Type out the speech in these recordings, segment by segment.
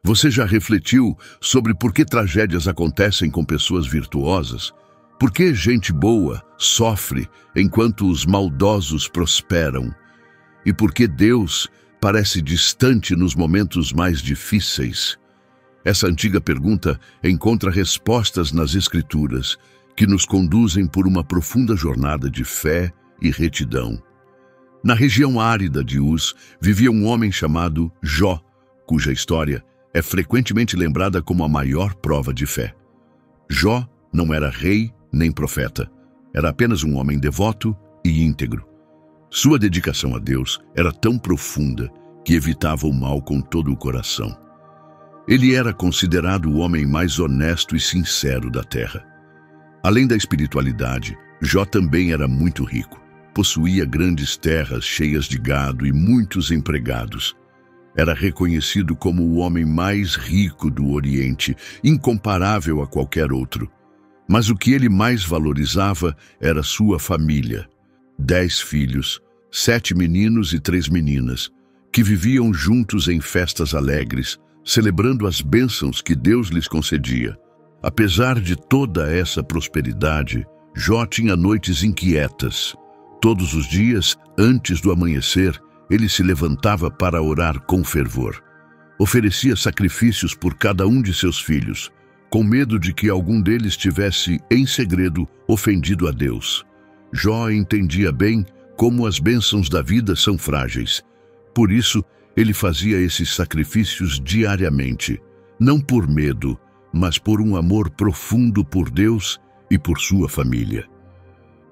Você já refletiu sobre por que tragédias acontecem com pessoas virtuosas? Por que gente boa sofre enquanto os maldosos prosperam? E por que Deus parece distante nos momentos mais difíceis? Essa antiga pergunta encontra respostas nas Escrituras, que nos conduzem por uma profunda jornada de fé e retidão. Na região árida de Uz, vivia um homem chamado Jó, cuja história é frequentemente lembrada como a maior prova de fé. Jó não era rei nem profeta, era apenas um homem devoto e íntegro. Sua dedicação a Deus era tão profunda que evitava o mal com todo o coração. Ele era considerado o homem mais honesto e sincero da terra. Além da espiritualidade, Jó também era muito rico. Possuía grandes terras cheias de gado e muitos empregados. Era reconhecido como o homem mais rico do Oriente, incomparável a qualquer outro. Mas o que ele mais valorizava era sua família. 10 filhos, 7 meninos e 3 meninas, que viviam juntos em festas alegres, celebrando as bênçãos que Deus lhes concedia. Apesar de toda essa prosperidade, Jó tinha noites inquietas. Todos os dias, antes do amanhecer, ele se levantava para orar com fervor. Oferecia sacrifícios por cada um de seus filhos, com medo de que algum deles tivesse, em segredo, ofendido a Deus. Jó entendia bem como as bênçãos da vida são frágeis. Por isso, ele fazia esses sacrifícios diariamente, não por medo, mas por um amor profundo por Deus e por sua família.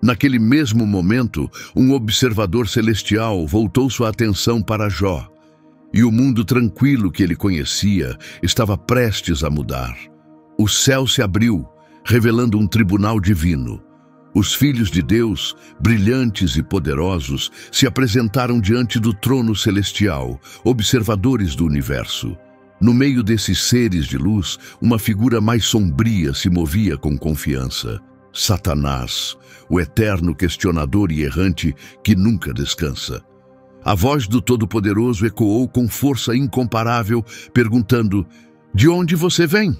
Naquele mesmo momento, um observador celestial voltou sua atenção para Jó, e o mundo tranquilo que ele conhecia estava prestes a mudar. O céu se abriu, revelando um tribunal divino. Os filhos de Deus, brilhantes e poderosos, se apresentaram diante do trono celestial, observadores do universo. No meio desses seres de luz, uma figura mais sombria se movia com confiança. Satanás, o eterno questionador e errante que nunca descansa. A voz do Todo-Poderoso ecoou com força incomparável, perguntando: "De onde você vem?"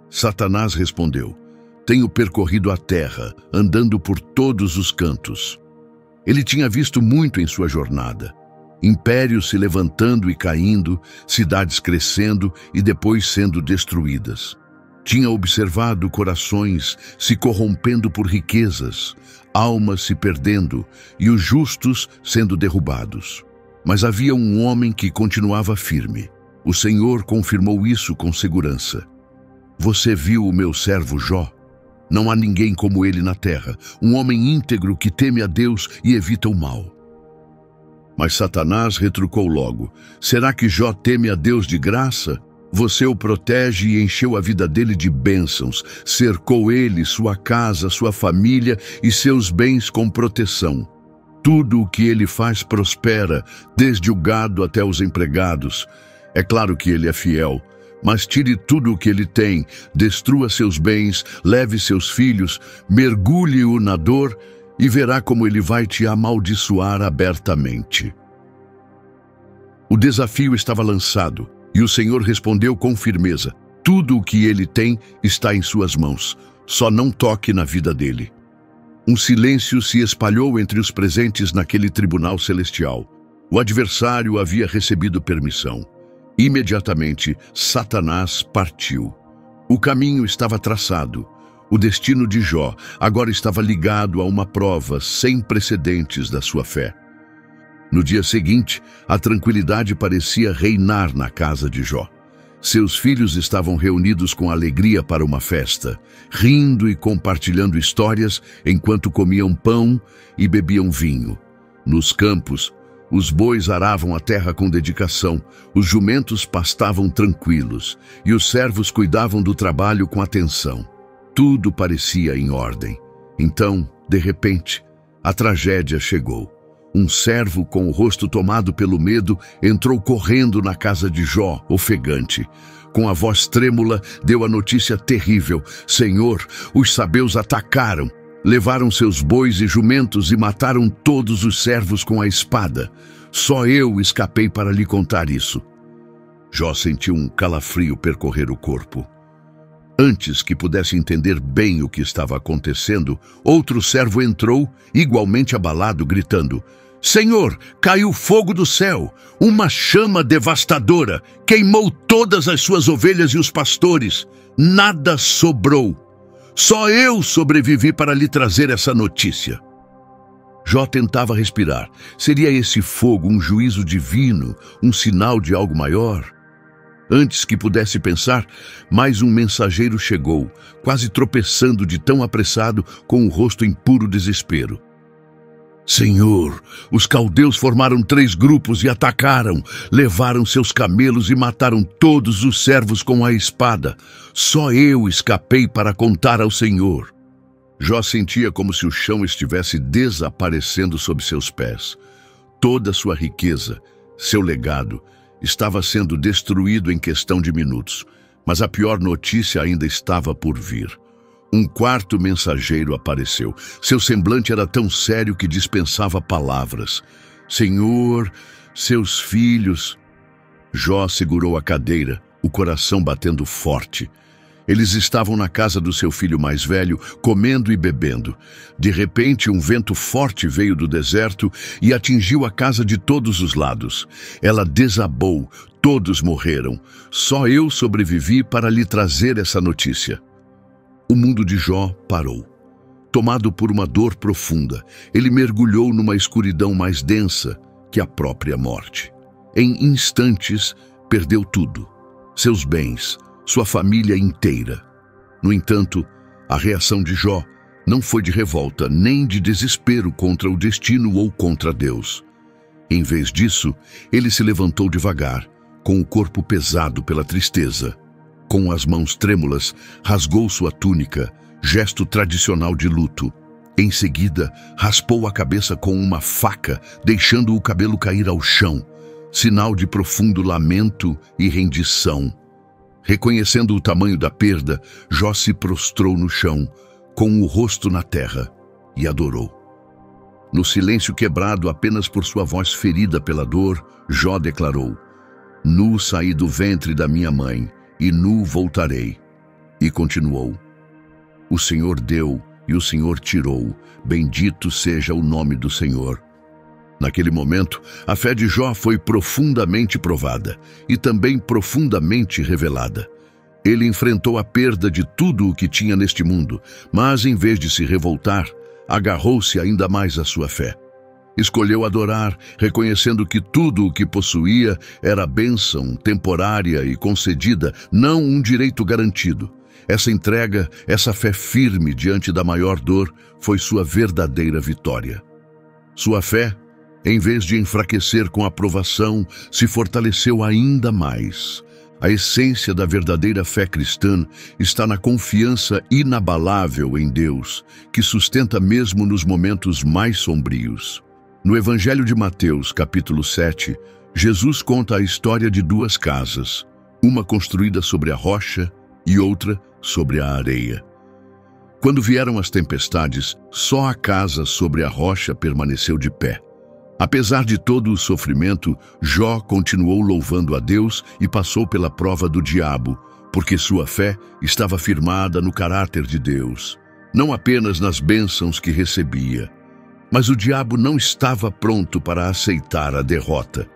Satanás respondeu: "Tenho percorrido a terra, andando por todos os cantos." Ele tinha visto muito em sua jornada. Impérios se levantando e caindo, cidades crescendo e depois sendo destruídas. Tinha observado corações se corrompendo por riquezas, almas se perdendo e os justos sendo derrubados. Mas havia um homem que continuava firme. O Senhor confirmou isso com segurança. "Você viu o meu servo Jó? Não há ninguém como ele na terra, um homem íntegro que teme a Deus e evita o mal." Mas Satanás retrucou logo: "Será que Jó teme a Deus de graça? Você o protege e encheu a vida dele de bênçãos, cercou ele, sua casa, sua família e seus bens com proteção. Tudo o que ele faz prospera, desde o gado até os empregados. É claro que ele é fiel, mas tire tudo o que ele tem, destrua seus bens, leve seus filhos, mergulhe-o na dor e verá como ele vai te amaldiçoar abertamente." O desafio estava lançado. E o Senhor respondeu com firmeza: "Tudo o que ele tem está em suas mãos. Só não toque na vida dele." Um silêncio se espalhou entre os presentes naquele tribunal celestial. O adversário havia recebido permissão. Imediatamente, Satanás partiu. O caminho estava traçado. O destino de Jó agora estava ligado a uma prova sem precedentes da sua fé. No dia seguinte, a tranquilidade parecia reinar na casa de Jó. Seus filhos estavam reunidos com alegria para uma festa, rindo e compartilhando histórias enquanto comiam pão e bebiam vinho. Nos campos, os bois aravam a terra com dedicação, os jumentos pastavam tranquilos e os servos cuidavam do trabalho com atenção. Tudo parecia em ordem. Então, de repente, a tragédia chegou. Um servo com o rosto tomado pelo medo entrou correndo na casa de Jó, ofegante. Com a voz trêmula, deu a notícia terrível: "Senhor, os sabeus atacaram, levaram seus bois e jumentos e mataram todos os servos com a espada. Só eu escapei para lhe contar isso." Jó sentiu um calafrio percorrer o corpo. Antes que pudesse entender bem o que estava acontecendo, outro servo entrou, igualmente abalado, gritando: Senhor, caiu fogo do céu, uma chama devastadora, queimou todas as suas ovelhas e os pastores, nada sobrou. Só eu sobrevivi para lhe trazer essa notícia. Jó tentava respirar. Seria esse fogo um juízo divino, um sinal de algo maior? Antes que pudesse pensar, mais um mensageiro chegou, quase tropeçando de tão apressado, com o rosto em puro desespero. Senhor, os caldeus formaram 3 grupos e atacaram, levaram seus camelos e mataram todos os servos com a espada. Só eu escapei para contar ao Senhor. Jó sentia como se o chão estivesse desaparecendo sob seus pés. Toda sua riqueza, seu legado, estava sendo destruído em questão de minutos, mas a pior notícia ainda estava por vir. Um 4º mensageiro apareceu. Seu semblante era tão sério que dispensava palavras. Senhor, seus filhos... Jó segurou a cadeira, o coração batendo forte. Eles estavam na casa do seu filho mais velho, comendo e bebendo. De repente, um vento forte veio do deserto e atingiu a casa de todos os lados. Ela desabou, todos morreram. Só eu sobrevivi para lhe trazer essa notícia. O mundo de Jó parou. Tomado por uma dor profunda, ele mergulhou numa escuridão mais densa que a própria morte. Em instantes, perdeu tudo. Seus bens, sua família inteira. No entanto, a reação de Jó não foi de revolta nem de desespero contra o destino ou contra Deus. Em vez disso, ele se levantou devagar, com o corpo pesado pela tristeza. Com as mãos trêmulas, rasgou sua túnica, gesto tradicional de luto. Em seguida, raspou a cabeça com uma faca, deixando o cabelo cair ao chão, sinal de profundo lamento e rendição. Reconhecendo o tamanho da perda, Jó se prostrou no chão, com o rosto na terra, e adorou. No silêncio quebrado apenas por sua voz ferida pela dor, Jó declarou: Nu saí do ventre da minha mãe, e nu voltarei. E continuou: O Senhor deu e o Senhor tirou, bendito seja o nome do Senhor. Naquele momento, a fé de Jó foi profundamente provada e também profundamente revelada. Ele enfrentou a perda de tudo o que tinha neste mundo, mas em vez de se revoltar, agarrou-se ainda mais à sua fé. Escolheu adorar, reconhecendo que tudo o que possuía era bênção temporária e concedida, não um direito garantido. Essa entrega, essa fé firme diante da maior dor, foi sua verdadeira vitória. Sua fé, em vez de enfraquecer com a provação, se fortaleceu ainda mais. A essência da verdadeira fé cristã está na confiança inabalável em Deus, que sustenta mesmo nos momentos mais sombrios. No Evangelho de Mateus, capítulo 7, Jesus conta a história de 2 casas, uma construída sobre a rocha e outra sobre a areia. Quando vieram as tempestades, só a casa sobre a rocha permaneceu de pé. Apesar de todo o sofrimento, Jó continuou louvando a Deus e passou pela prova do diabo, porque sua fé estava firmada no caráter de Deus, não apenas nas bênçãos que recebia. Mas o diabo não estava pronto para aceitar a derrota.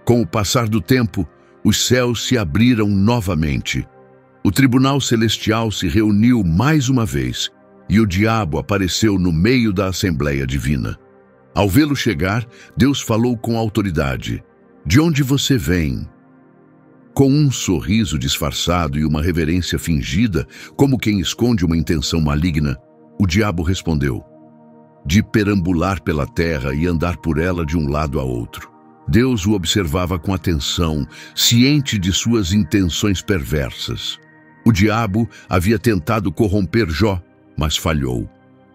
Com o passar do tempo, os céus se abriram novamente. O tribunal celestial se reuniu mais uma vez e o diabo apareceu no meio da Assembleia Divina. Ao vê-lo chegar, Deus falou com autoridade: De onde você vem? Com um sorriso disfarçado e uma reverência fingida, como quem esconde uma intenção maligna, o diabo respondeu: De perambular pela terra e andar por ela de um lado a outro. Deus o observava com atenção, ciente de suas intenções perversas. O diabo havia tentado corromper Jó, mas falhou.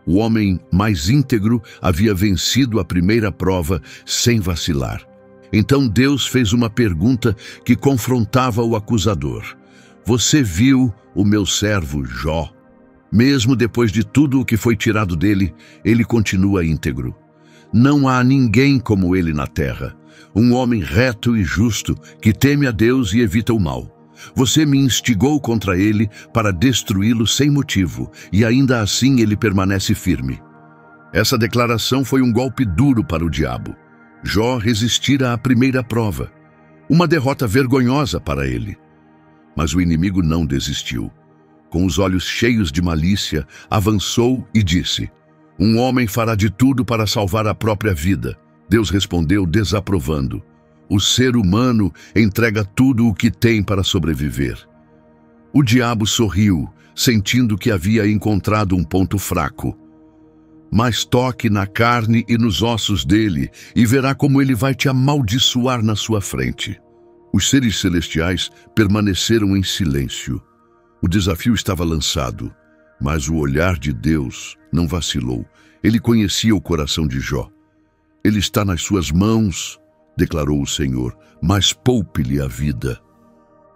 O homem mais íntegro havia vencido a primeira prova sem vacilar. Então Deus fez uma pergunta que confrontava o acusador: Você viu o meu servo Jó? Mesmo depois de tudo o que foi tirado dele, ele continua íntegro. Não há ninguém como ele na terra. um homem reto e justo, que teme a Deus e evita o mal. Você me instigou contra ele para destruí-lo sem motivo, e ainda assim ele permanece firme. Essa declaração foi um golpe duro para o diabo. Jó resistira à primeira prova, uma derrota vergonhosa para ele. Mas o inimigo não desistiu. Com os olhos cheios de malícia, avançou e disse: um homem fará de tudo para salvar a própria vida. Deus respondeu desaprovando: o ser humano entrega tudo o que tem para sobreviver. O diabo sorriu, sentindo que havia encontrado um ponto fraco. Mas toque na carne e nos ossos dele, e verá como ele vai te amaldiçoar na sua frente. Os seres celestiais permaneceram em silêncio. O desafio estava lançado, mas o olhar de Deus não vacilou. Ele conhecia o coração de Jó. Ele está nas suas mãos, declarou o Senhor, mas poupe-lhe a vida.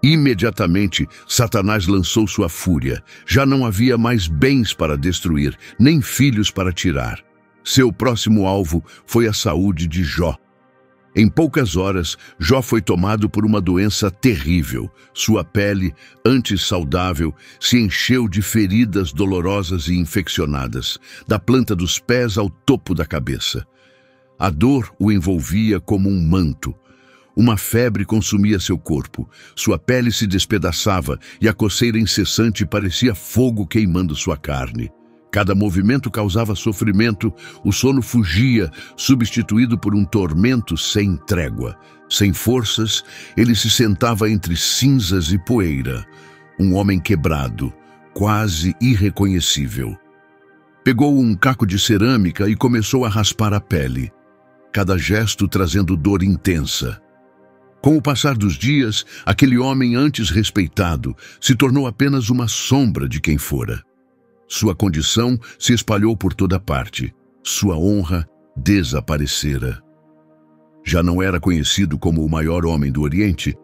Imediatamente, Satanás lançou sua fúria. Já não havia mais bens para destruir, nem filhos para tirar. Seu próximo alvo foi a saúde de Jó. Em poucas horas, Jó foi tomado por uma doença terrível. Sua pele, antes saudável, se encheu de feridas dolorosas e infeccionadas, da planta dos pés ao topo da cabeça. A dor o envolvia como um manto. Uma febre consumia seu corpo, sua pele se despedaçava e a coceira incessante parecia fogo queimando sua carne. Cada movimento causava sofrimento, o sono fugia, substituído por um tormento sem trégua. Sem forças, ele se sentava entre cinzas e poeira, um homem quebrado, quase irreconhecível. Pegou um caco de cerâmica e começou a raspar a pele, cada gesto trazendo dor intensa. Com o passar dos dias, aquele homem antes respeitado se tornou apenas uma sombra de quem fora. Sua condição se espalhou por toda parte. Sua honra desaparecera. Já não era conhecido como o maior homem do Oriente,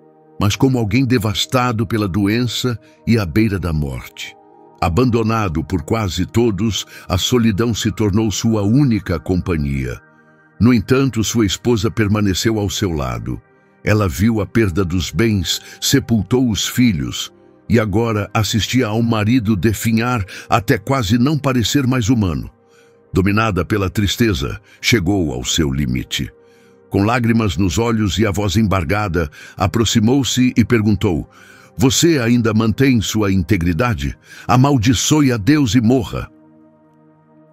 mas como alguém devastado pela doença e à beira da morte. Abandonado por quase todos, a solidão se tornou sua única companhia. No entanto, sua esposa permaneceu ao seu lado. Ela viu a perda dos bens, sepultou os filhos, e agora assistia ao marido definhar até quase não parecer mais humano. Dominada pela tristeza, chegou ao seu limite. Com lágrimas nos olhos e a voz embargada, aproximou-se e perguntou: você ainda mantém sua integridade? Amaldiçoe a Deus e morra.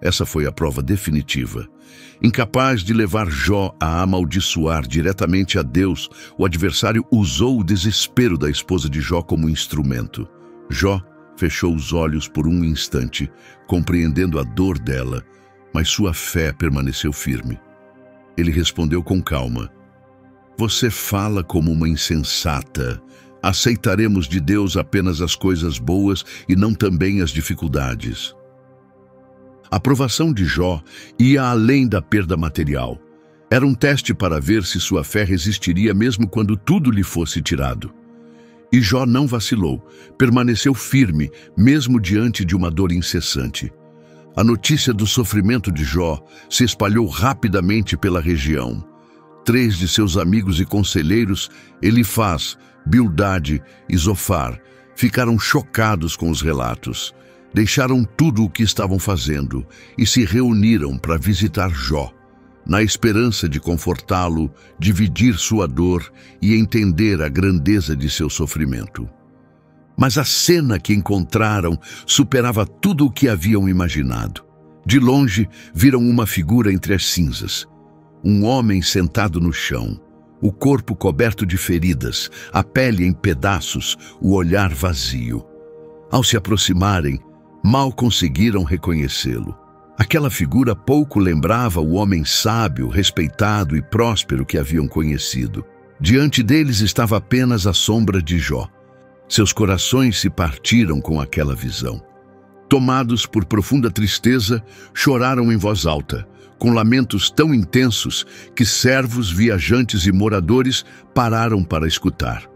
Essa foi a prova definitiva. Incapaz de levar Jó a amaldiçoar diretamente a Deus, o adversário usou o desespero da esposa de Jó como instrumento. Jó fechou os olhos por um instante, compreendendo a dor dela, mas sua fé permaneceu firme. Ele respondeu com calma: você fala como uma insensata. Aceitaremos de Deus apenas as coisas boas e não também as dificuldades. A aprovação de Jó ia além da perda material. Era um teste para ver se sua fé resistiria mesmo quando tudo lhe fosse tirado. E Jó não vacilou, permaneceu firme, mesmo diante de uma dor incessante. A notícia do sofrimento de Jó se espalhou rapidamente pela região. 3 de seus amigos e conselheiros, Elifaz, Bildade e Zofar, ficaram chocados com os relatos. Deixaram tudo o que estavam fazendo e se reuniram para visitar Jó, na esperança de confortá-lo, dividir sua dor e entender a grandeza de seu sofrimento. Mas a cena que encontraram superava tudo o que haviam imaginado. De longe, viram uma figura entre as cinzas. Um homem sentado no chão, o corpo coberto de feridas, a pele em pedaços, o olhar vazio. Ao se aproximarem, mal conseguiram reconhecê-lo. Aquela figura pouco lembrava o homem sábio, respeitado e próspero que haviam conhecido. Diante deles estava apenas a sombra de Jó. Seus corações se partiram com aquela visão. Tomados por profunda tristeza, choraram em voz alta, com lamentos tão intensos que servos, viajantes e moradores pararam para escutar.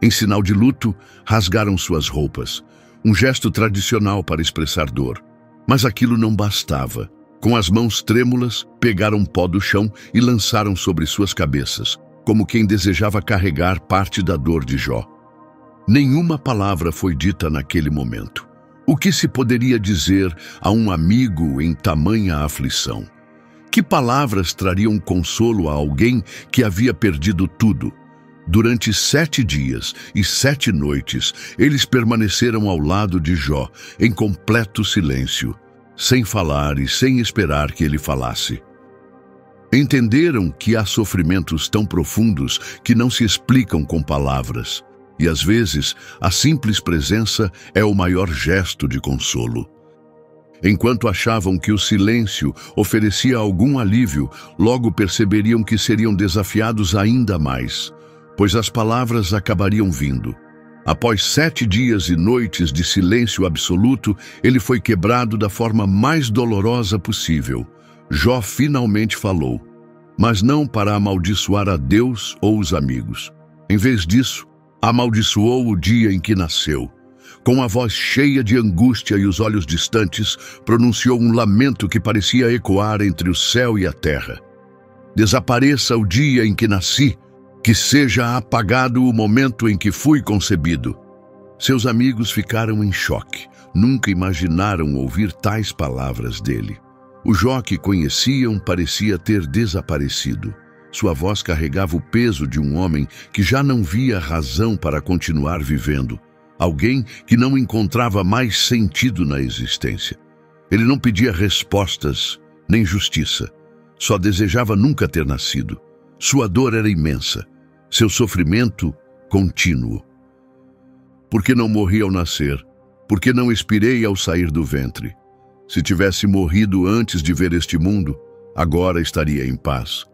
Em sinal de luto, rasgaram suas roupas, um gesto tradicional para expressar dor. Mas aquilo não bastava. Com as mãos trêmulas, pegaram pó do chão e lançaram sobre suas cabeças, como quem desejava carregar parte da dor de Jó. Nenhuma palavra foi dita naquele momento. O que se poderia dizer a um amigo em tamanha aflição? Que palavras trariam consolo a alguém que havia perdido tudo? Durante 7 dias e 7 noites, eles permaneceram ao lado de Jó, em completo silêncio, sem falar e sem esperar que ele falasse. Entenderam que há sofrimentos tão profundos que não se explicam com palavras, e às vezes a simples presença é o maior gesto de consolo. Enquanto achavam que o silêncio oferecia algum alívio, logo perceberiam que seriam desafiados ainda mais, pois as palavras acabariam vindo. Após 7 dias e noites de silêncio absoluto, ele foi quebrado da forma mais dolorosa possível. Jó finalmente falou, mas não para amaldiçoar a Deus ou os amigos. Em vez disso, amaldiçoou o dia em que nasceu. Com a voz cheia de angústia e os olhos distantes, pronunciou um lamento que parecia ecoar entre o céu e a terra. Desapareça o dia em que nasci, que seja apagado o momento em que fui concebido. Seus amigos ficaram em choque. Nunca imaginaram ouvir tais palavras dele. O Jó que conheciam parecia ter desaparecido. Sua voz carregava o peso de um homem que já não via razão para continuar vivendo. Alguém que não encontrava mais sentido na existência. Ele não pedia respostas, nem justiça. Só desejava nunca ter nascido. Sua dor era imensa. Seu sofrimento contínuo. Por que não morri ao nascer? Por que não expirei ao sair do ventre? Se tivesse morrido antes de ver este mundo, agora estaria em paz.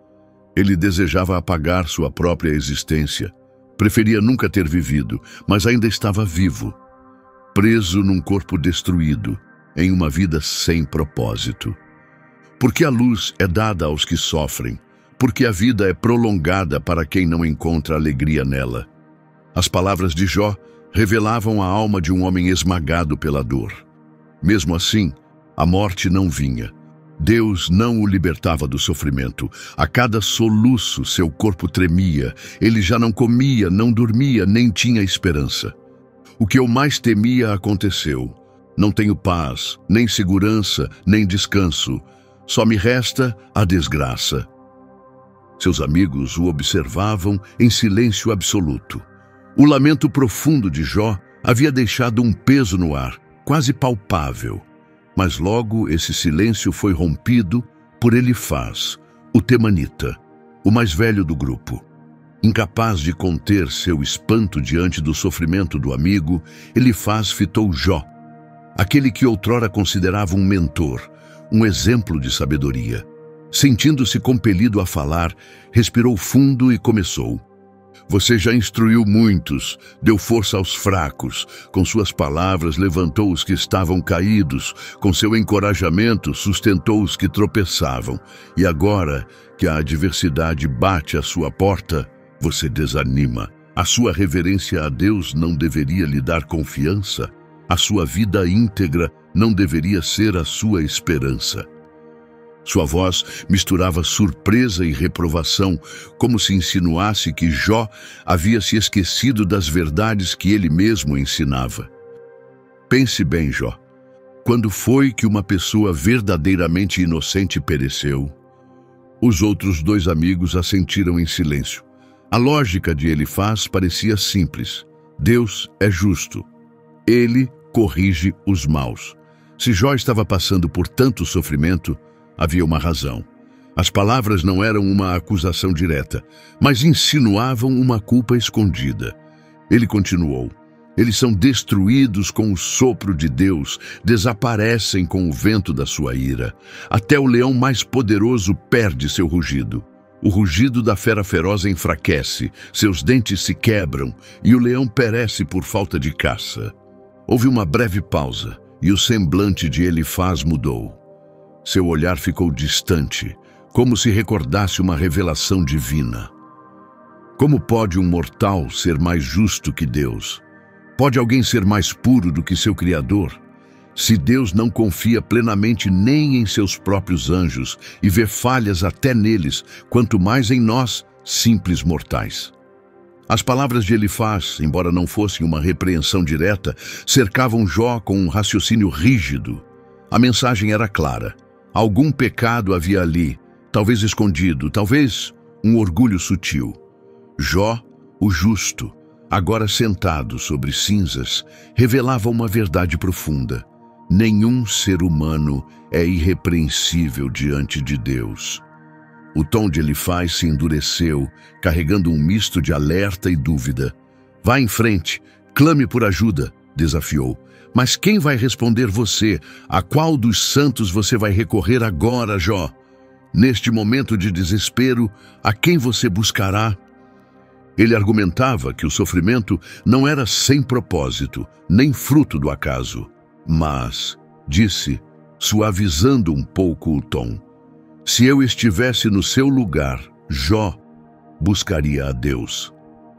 Ele desejava apagar sua própria existência. Preferia nunca ter vivido, mas ainda estava vivo. Preso num corpo destruído, em uma vida sem propósito. Porque a luz é dada aos que sofrem. Porque a vida é prolongada para quem não encontra alegria nela. As palavras de Jó revelavam a alma de um homem esmagado pela dor. Mesmo assim, a morte não vinha. Deus não o libertava do sofrimento. A cada soluço, seu corpo tremia. Ele já não comia, não dormia, nem tinha esperança. O que eu mais temia aconteceu. Não tenho paz, nem segurança, nem descanso. Só me resta a desgraça. Seus amigos o observavam em silêncio absoluto. O lamento profundo de Jó havia deixado um peso no ar, quase palpável. Mas logo esse silêncio foi rompido por Elifaz, o temanita, o mais velho do grupo. Incapaz de conter seu espanto diante do sofrimento do amigo, Elifaz fitou Jó, aquele que outrora considerava um mentor, um exemplo de sabedoria. Sentindo-se compelido a falar, respirou fundo e começou. Você já instruiu muitos, deu força aos fracos, com suas palavras levantou os que estavam caídos, com seu encorajamento sustentou os que tropeçavam. E agora que a adversidade bate à sua porta, você desanima. A sua reverência a Deus não deveria lhe dar confiança? A sua vida íntegra não deveria ser a sua esperança? Sua voz misturava surpresa e reprovação, como se insinuasse que Jó havia se esquecido das verdades que ele mesmo ensinava. Pense bem, Jó. Quando foi que uma pessoa verdadeiramente inocente pereceu? Os outros 2 amigos assentiram em silêncio. A lógica de Elifaz parecia simples. Deus é justo. Ele corrige os maus. Se Jó estava passando por tanto sofrimento, havia uma razão. As palavras não eram uma acusação direta, mas insinuavam uma culpa escondida. Ele continuou. Eles são destruídos com o sopro de Deus, desaparecem com o vento da sua ira. Até o leão mais poderoso perde seu rugido. O rugido da fera feroz enfraquece, seus dentes se quebram e o leão perece por falta de caça. Houve uma breve pausa e o semblante de Elifaz mudou. Seu olhar ficou distante, como se recordasse uma revelação divina. Como pode um mortal ser mais justo que Deus? Pode alguém ser mais puro do que seu Criador? Se Deus não confia plenamente nem em seus próprios anjos e vê falhas até neles, quanto mais em nós, simples mortais. As palavras de Elifaz, embora não fossem uma repreensão direta, cercavam Jó com um raciocínio rígido. A mensagem era clara. Algum pecado havia ali, talvez escondido, talvez um orgulho sutil. Jó, o justo, agora sentado sobre cinzas, revelava uma verdade profunda. Nenhum ser humano é irrepreensível diante de Deus. O tom de Elifaz se endureceu, carregando um misto de alerta e dúvida. Vá em frente, clame por ajuda, desafiou. Mas quem vai responder você? A qual dos santos você vai recorrer agora, Jó? Neste momento de desespero, a quem você buscará? Ele argumentava que o sofrimento não era sem propósito, nem fruto do acaso. Mas, disse, suavizando um pouco o tom, se eu estivesse no seu lugar, Jó buscaria a Deus.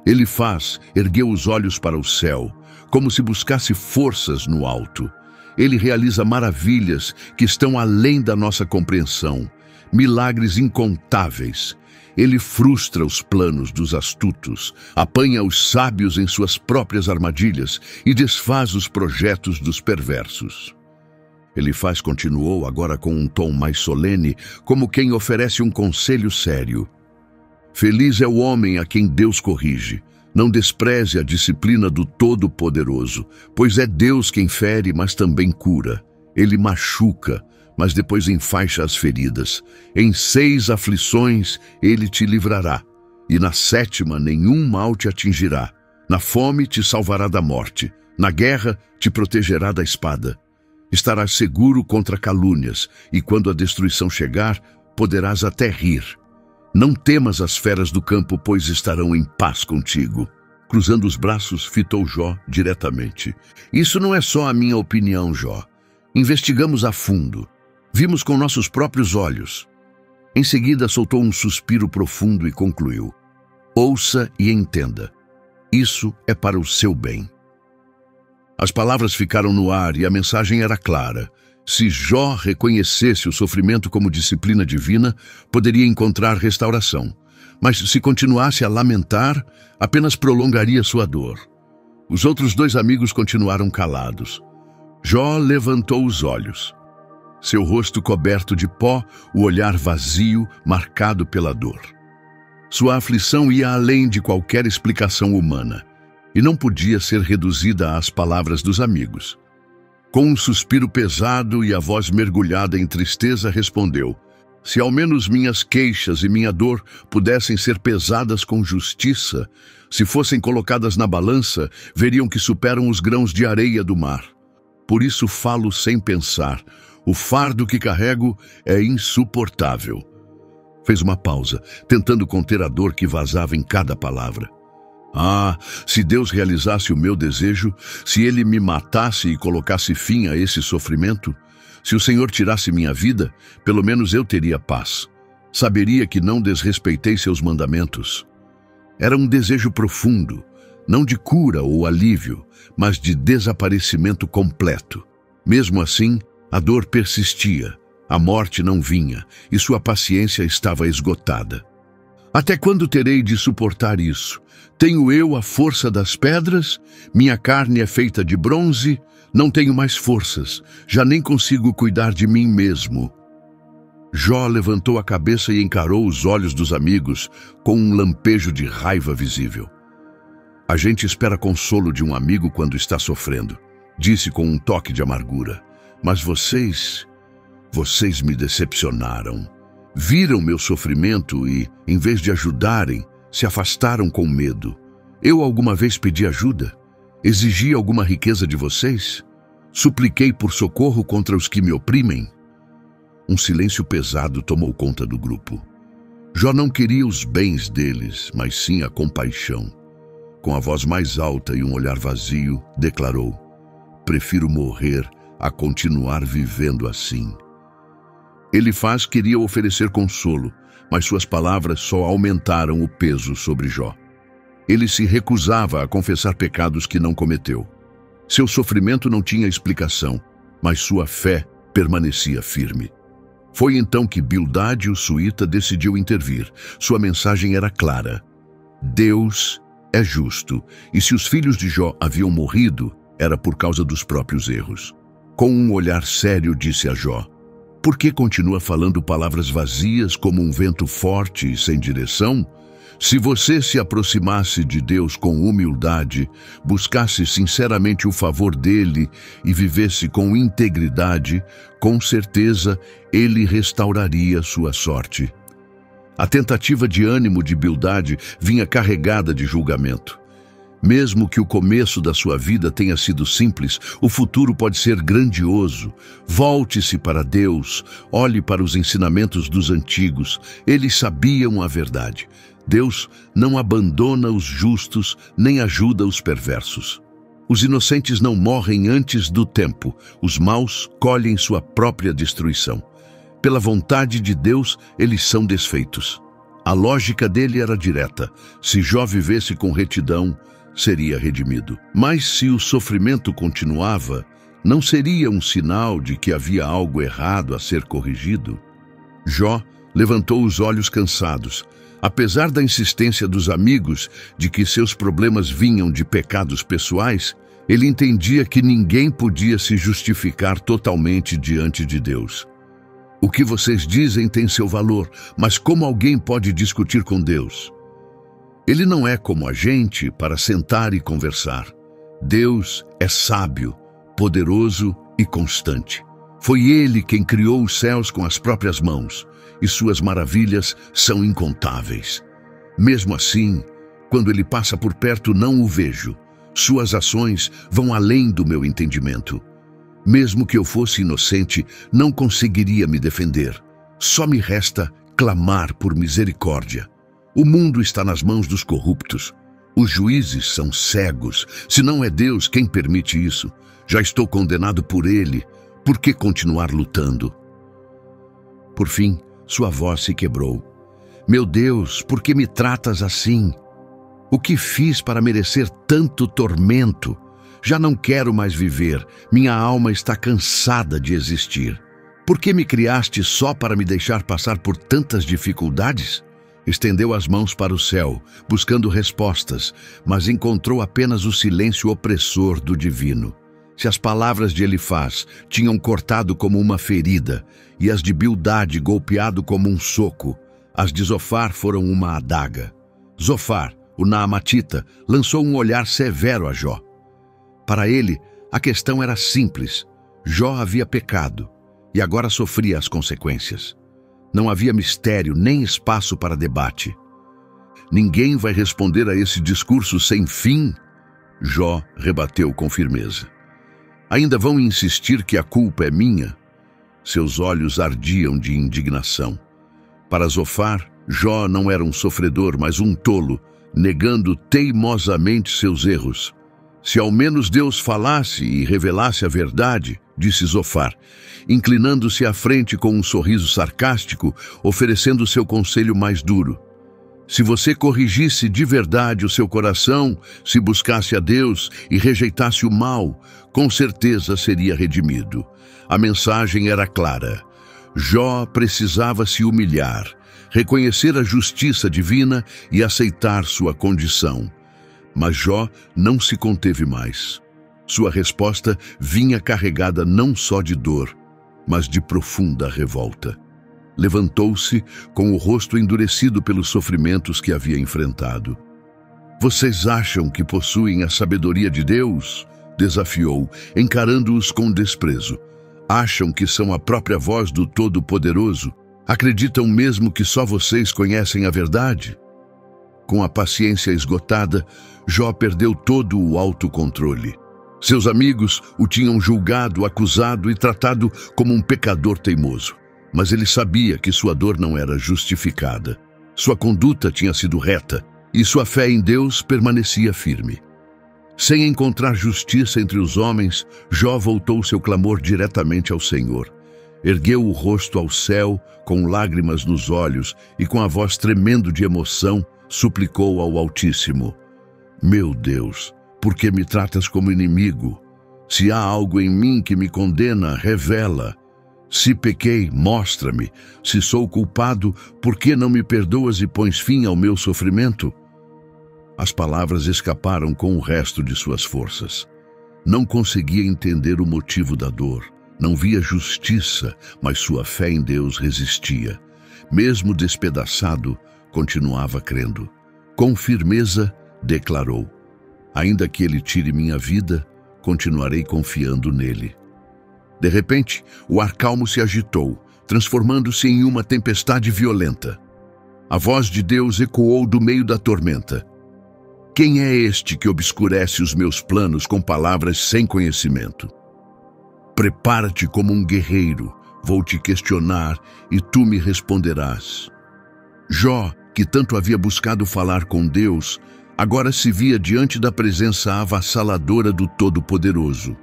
Elifaz ergueu os olhos para o céu, como se buscasse forças no alto. Ele realiza maravilhas que estão além da nossa compreensão, milagres incontáveis. Ele frustra os planos dos astutos, apanha os sábios em suas próprias armadilhas e desfaz os projetos dos perversos. Elifaz continuou agora com um tom mais solene, como quem oferece um conselho sério. Feliz é o homem a quem Deus corrige. Não despreze a disciplina do Todo-Poderoso, pois é Deus quem fere, mas também cura. Ele machuca, mas depois enfaixa as feridas. Em 6 aflições ele te livrará, e na 7ª nenhum mal te atingirá. Na fome te salvará da morte, na guerra te protegerá da espada. Estarás seguro contra calúnias, e quando a destruição chegar, poderás até rir. Não temas as feras do campo, pois estarão em paz contigo. Cruzando os braços, fitou Jó diretamente. Isso não é só a minha opinião, Jó. Investigamos a fundo. Vimos com nossos próprios olhos. Em seguida, soltou um suspiro profundo e concluiu. Ouça e entenda. Isso é para o seu bem. As palavras ficaram no ar e a mensagem era clara. Se Jó reconhecesse o sofrimento como disciplina divina, poderia encontrar restauração. Mas se continuasse a lamentar, apenas prolongaria sua dor. Os outros 2 amigos continuaram calados. Jó levantou os olhos. Seu rosto coberto de pó, o olhar vazio, marcado pela dor. Sua aflição ia além de qualquer explicação humana, e não podia ser reduzida às palavras dos amigos. Com um suspiro pesado e a voz mergulhada em tristeza, respondeu: se ao menos minhas queixas e minha dor pudessem ser pesadas com justiça, se fossem colocadas na balança, veriam que superam os grãos de areia do mar. Por isso falo sem pensar. O fardo que carrego é insuportável. Fez uma pausa, tentando conter a dor que vazava em cada palavra. Ah, se Deus realizasse o meu desejo, se Ele me matasse e colocasse fim a esse sofrimento, se o Senhor tirasse minha vida, pelo menos eu teria paz. Saberia que não desrespeitei seus mandamentos. Era um desejo profundo, não de cura ou alívio, mas de desaparecimento completo. Mesmo assim, a dor persistia, a morte não vinha e sua paciência estava esgotada. Até quando terei de suportar isso? Tenho eu a força das pedras? Minha carne é feita de bronze? Não tenho mais forças, já nem consigo cuidar de mim mesmo. Jó levantou a cabeça e encarou os olhos dos amigos com um lampejo de raiva visível. A gente espera consolo de um amigo quando está sofrendo, disse com um toque de amargura. Mas vocês me decepcionaram. Viram meu sofrimento e, em vez de ajudarem, se afastaram com medo. Eu alguma vez pedi ajuda? Exigi alguma riqueza de vocês? Supliquei por socorro contra os que me oprimem? Um silêncio pesado tomou conta do grupo. Jó não queria os bens deles, mas sim a compaixão. Com a voz mais alta e um olhar vazio, declarou: prefiro morrer a continuar vivendo assim. Elifaz queria oferecer consolo, mas suas palavras só aumentaram o peso sobre Jó. Ele se recusava a confessar pecados que não cometeu. Seu sofrimento não tinha explicação. mas sua fé permanecia firme. Foi então que Bildade, o suíta, decidiu intervir. Sua mensagem era clara: Deus é justo, e se os filhos de Jó haviam morrido, era por causa dos próprios erros. Com um olhar sério, disse a Jó: por que continua falando palavras vazias como um vento forte e sem direção? Se você se aproximasse de Deus com humildade, buscasse sinceramente o favor dele e vivesse com integridade, com certeza ele restauraria sua sorte. A tentativa de ânimo de Bildade vinha carregada de julgamento. Mesmo que o começo da sua vida tenha sido simples, o futuro pode ser grandioso. Volte-se para Deus, olhe para os ensinamentos dos antigos. Eles sabiam a verdade. Deus não abandona os justos, nem ajuda os perversos. Os inocentes não morrem antes do tempo. Os maus colhem sua própria destruição. Pela vontade de Deus, eles são desfeitos. A lógica dele era direta. Se Jó vivesse com retidão, seria redimido. Mas se o sofrimento continuava, não seria um sinal de que havia algo errado a ser corrigido? Jó levantou os olhos cansados. Apesar da insistência dos amigos de que seus problemas vinham de pecados pessoais, ele entendia que ninguém podia se justificar totalmente diante de Deus. O que vocês dizem tem seu valor, mas como alguém pode discutir com Deus? Ele não é como a gente para sentar e conversar. Deus é sábio, poderoso e constante. Foi Ele quem criou os céus com as próprias mãos, e suas maravilhas são incontáveis. Mesmo assim, quando Ele passa por perto, não o vejo. Suas ações vão além do meu entendimento. Mesmo que eu fosse inocente, não conseguiria me defender. Só me resta clamar por misericórdia. O mundo está nas mãos dos corruptos. Os juízes são cegos. Se não é Deus quem permite isso, já estou condenado por Ele. Por que continuar lutando? Por fim, sua voz se quebrou. Meu Deus, por que me tratas assim? O que fiz para merecer tanto tormento? Já não quero mais viver. Minha alma está cansada de existir. Por que me criaste só para me deixar passar por tantas dificuldades? Estendeu as mãos para o céu, buscando respostas, mas encontrou apenas o silêncio opressor do divino. Se as palavras de Elifaz tinham cortado como uma ferida, e as de Bildade golpeado como um soco, as de Zofar foram uma adaga. Zofar, o naamatita, lançou um olhar severo a Jó. Para ele, a questão era simples. Jó havia pecado, e agora sofria as consequências. Não havia mistério nem espaço para debate. Ninguém vai responder a esse discurso sem fim? Jó rebateu com firmeza. Ainda vão insistir que a culpa é minha? Seus olhos ardiam de indignação. Para Zofar, Jó não era um sofredor, mas um tolo, negando teimosamente seus erros. Se ao menos Deus falasse e revelasse a verdade, disse Zofar, inclinando-se à frente com um sorriso sarcástico, oferecendo seu conselho mais duro. Se você corrigisse de verdade o seu coração, se buscasse a Deus e rejeitasse o mal, com certeza seria redimido. A mensagem era clara. Jó precisava se humilhar, reconhecer a justiça divina e aceitar sua condição. Mas Jó não se conteve mais. Sua resposta vinha carregada não só de dor, mas de profunda revolta. Levantou-se com o rosto endurecido pelos sofrimentos que havia enfrentado. Vocês acham que possuem a sabedoria de Deus? Desafiou, encarando-os com desprezo. Acham que são a própria voz do Todo-Poderoso? Acreditam mesmo que só vocês conhecem a verdade? Com a paciência esgotada, Jó perdeu todo o autocontrole. Seus amigos o tinham julgado, acusado e tratado como um pecador teimoso. Mas ele sabia que sua dor não era justificada. Sua conduta tinha sido reta e sua fé em Deus permanecia firme. Sem encontrar justiça entre os homens, Jó voltou seu clamor diretamente ao Senhor. Ergueu o rosto ao céu, com lágrimas nos olhos e com a voz tremendo de emoção, suplicou ao Altíssimo: Meu Deus, por que me tratas como inimigo? Se há algo em mim que me condena, revela. Se pequei, mostra-me. Se sou culpado, por que não me perdoas e pões fim ao meu sofrimento? As palavras escaparam com o resto de suas forças. Não conseguia entender o motivo da dor. Não via justiça, mas sua fé em Deus resistia. Mesmo despedaçado, continuava crendo. Com firmeza, declarou: ainda que ele tire minha vida, continuarei confiando nele. De repente, o ar calmo se agitou, transformando-se em uma tempestade violenta. A voz de Deus ecoou do meio da tormenta. Quem é este que obscurece os meus planos com palavras sem conhecimento? Prepara-te como um guerreiro, vou te questionar e tu me responderás. Jó, que tanto havia buscado falar com Deus, agora se via diante da presença avassaladora do Todo-Poderoso.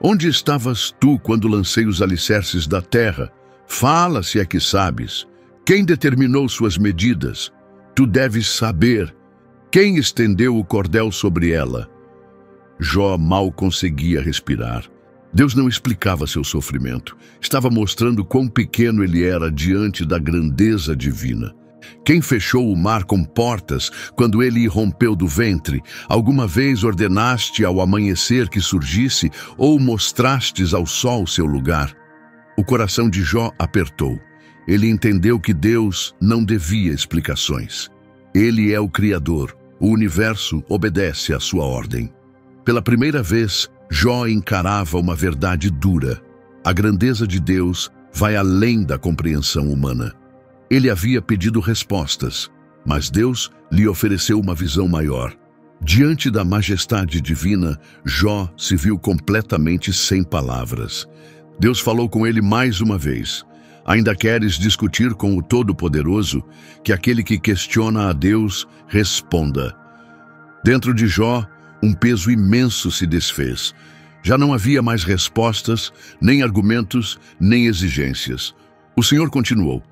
Onde estavas tu quando lancei os alicerces da terra? Fala, se é que sabes. Quem determinou suas medidas? Tu deves saber. Quem estendeu o cordel sobre ela? Jó mal conseguia respirar. Deus não explicava seu sofrimento. Estava mostrando quão pequeno ele era diante da grandeza divina. Quem fechou o mar com portas quando ele irrompeu do ventre? Alguma vez ordenaste ao amanhecer que surgisse ou mostrastes ao sol seu lugar? O coração de Jó apertou. Ele entendeu que Deus não devia explicações. Ele é o Criador. O universo obedece à sua ordem. Pela primeira vez, Jó encarava uma verdade dura. A grandeza de Deus vai além da compreensão humana. Ele havia pedido respostas, mas Deus lhe ofereceu uma visão maior. Diante da majestade divina, Jó se viu completamente sem palavras. Deus falou com ele mais uma vez. Ainda queres discutir com o Todo-Poderoso? Que aquele que questiona a Deus responda. Dentro de Jó, um peso imenso se desfez. Já não havia mais respostas, nem argumentos, nem exigências. O Senhor continuou: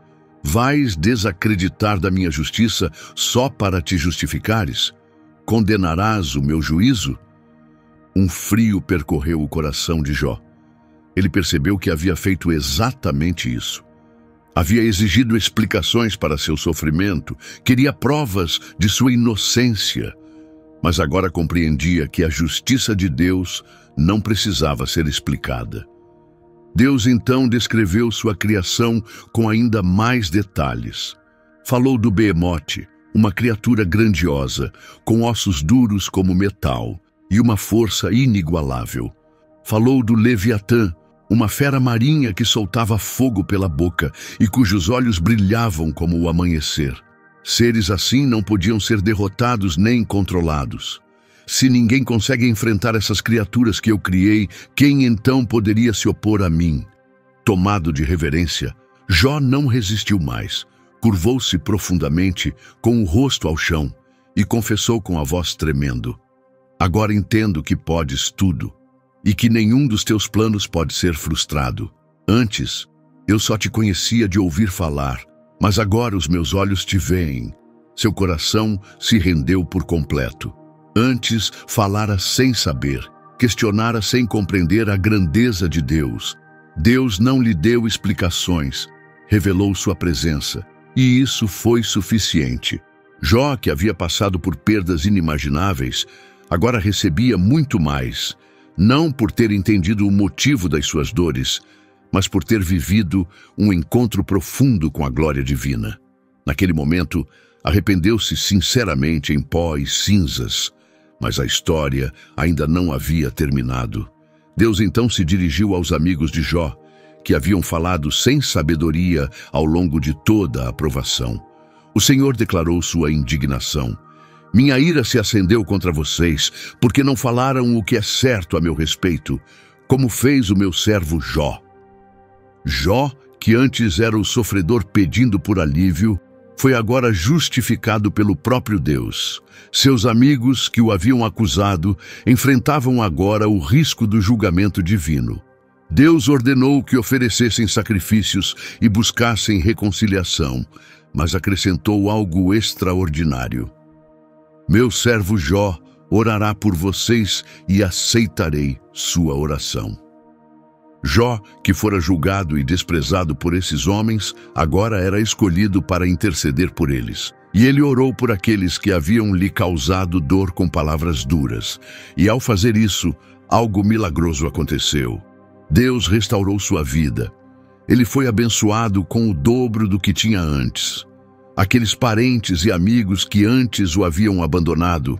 vais desacreditar da minha justiça só para te justificares? Condenarás o meu juízo? Um frio percorreu o coração de Jó. Ele percebeu que havia feito exatamente isso. Havia exigido explicações para seu sofrimento, queria provas de sua inocência, mas agora compreendia que a justiça de Deus não precisava ser explicada. Deus então descreveu sua criação com ainda mais detalhes. Falou do Behemote, uma criatura grandiosa, com ossos duros como metal e uma força inigualável. Falou do Leviatã, uma fera marinha que soltava fogo pela boca e cujos olhos brilhavam como o amanhecer. Seres assim não podiam ser derrotados nem controlados. Se ninguém consegue enfrentar essas criaturas que eu criei, quem então poderia se opor a mim? Tomado de reverência, Jó não resistiu mais. Curvou-se profundamente, com o rosto ao chão, e confessou com a voz tremendo: agora entendo que podes tudo, e que nenhum dos teus planos pode ser frustrado. Antes, eu só te conhecia de ouvir falar, mas agora os meus olhos te veem. Seu coração se rendeu por completo. Antes, falara sem saber, questionara sem compreender a grandeza de Deus. Deus não lhe deu explicações, revelou sua presença, e isso foi suficiente. Jó, que havia passado por perdas inimagináveis, agora recebia muito mais, não por ter entendido o motivo das suas dores, mas por ter vivido um encontro profundo com a glória divina. Naquele momento, arrependeu-se sinceramente em pó e cinzas, mas a história ainda não havia terminado. Deus então se dirigiu aos amigos de Jó, que haviam falado sem sabedoria ao longo de toda a provação. O Senhor declarou sua indignação: minha ira se acendeu contra vocês, porque não falaram o que é certo a meu respeito, como fez o meu servo Jó. Jó, que antes era o sofredor pedindo por alívio, foi agora justificado pelo próprio Deus. Seus amigos, que o haviam acusado, enfrentavam agora o risco do julgamento divino. Deus ordenou que oferecessem sacrifícios e buscassem reconciliação, mas acrescentou algo extraordinário: meu servo Jó orará por vocês e aceitarei sua oração. Jó, que fora julgado e desprezado por esses homens, agora era escolhido para interceder por eles. E ele orou por aqueles que haviam lhe causado dor com palavras duras. E ao fazer isso, algo milagroso aconteceu. Deus restaurou sua vida. Ele foi abençoado com o dobro do que tinha antes. Aqueles parentes e amigos que antes o haviam abandonado,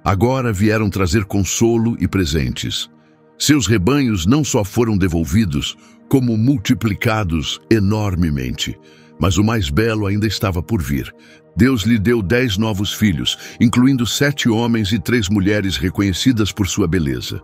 agora vieram trazer consolo e presentes. Seus rebanhos não só foram devolvidos, como multiplicados enormemente. Mas o mais belo ainda estava por vir. Deus lhe deu 10 novos filhos, incluindo 7 homens e 3 mulheres reconhecidas por sua beleza.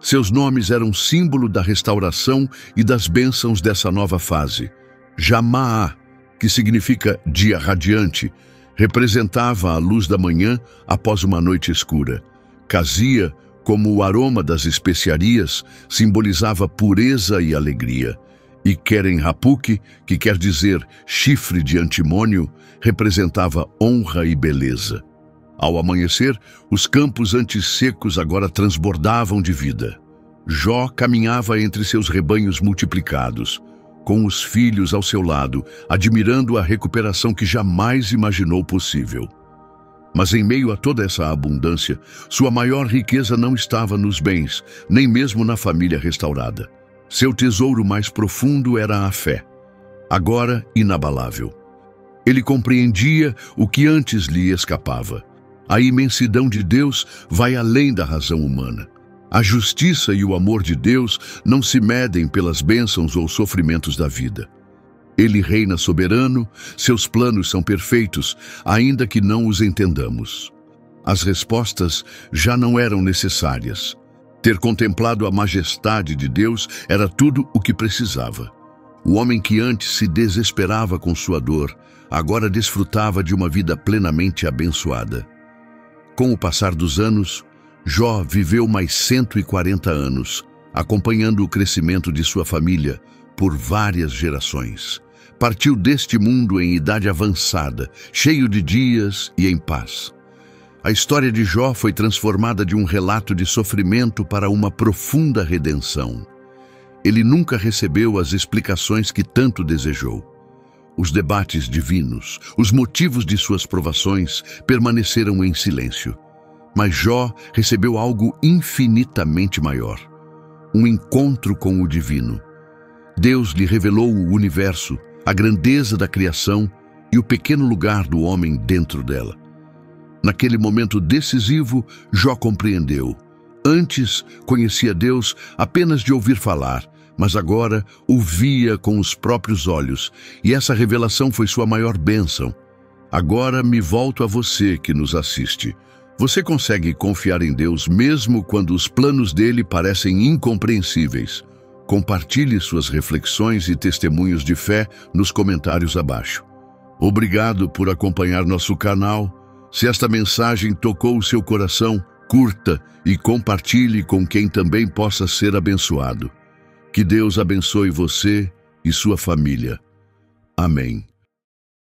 Seus nomes eram símbolo da restauração e das bênçãos dessa nova fase. Jamá, que significa dia radiante, representava a luz da manhã após uma noite escura. Casia, como o aroma das especiarias, simbolizava pureza e alegria. E Keren-Hapuk, que quer dizer chifre de antimônio, representava honra e beleza. Ao amanhecer, os campos antes secos agora transbordavam de vida. Jó caminhava entre seus rebanhos multiplicados, com os filhos ao seu lado, admirando a recuperação que jamais imaginou possível. Mas em meio a toda essa abundância, sua maior riqueza não estava nos bens, nem mesmo na família restaurada. Seu tesouro mais profundo era a fé, agora inabalável. Ele compreendia o que antes lhe escapava. A imensidão de Deus vai além da razão humana. A justiça e o amor de Deus não se medem pelas bênçãos ou sofrimentos da vida. Ele reina soberano, seus planos são perfeitos, ainda que não os entendamos. As respostas já não eram necessárias. Ter contemplado a majestade de Deus era tudo o que precisava. O homem que antes se desesperava com sua dor, agora desfrutava de uma vida plenamente abençoada. Com o passar dos anos, Jó viveu mais 140 anos, acompanhando o crescimento de sua família por várias gerações. Partiu deste mundo em idade avançada, cheio de dias e em paz. A história de Jó foi transformada de um relato de sofrimento para uma profunda redenção. Ele nunca recebeu as explicações que tanto desejou. Os debates divinos, os motivos de suas provações permaneceram em silêncio. Mas Jó recebeu algo infinitamente maior, um encontro com o divino. Deus lhe revelou o universo, a grandeza da criação e o pequeno lugar do homem dentro dela. Naquele momento decisivo, Jó compreendeu. Antes, conhecia Deus apenas de ouvir falar, mas agora o via com os próprios olhos, e essa revelação foi sua maior bênção. Agora me volto a você que nos assiste. Você consegue confiar em Deus mesmo quando os planos dele parecem incompreensíveis? Compartilhe suas reflexões e testemunhos de fé nos comentários abaixo. Obrigado por acompanhar nosso canal. Se esta mensagem tocou o seu coração, curta e compartilhe com quem também possa ser abençoado. Que Deus abençoe você e sua família. Amém.